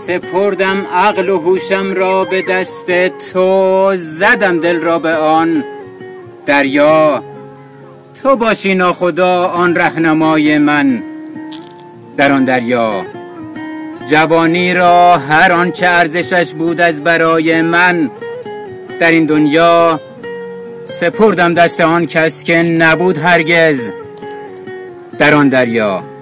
سپردم عقل و هوشم را به دست تو، زدم دل را به آن دریا. تو باشی ناخدا آن رهنمای من در آن دریا. جوانی را هر آنچه ارزشش بود از برای من در این دنیا، سپردم دست آن کس که نبود هرگز در آن دریا.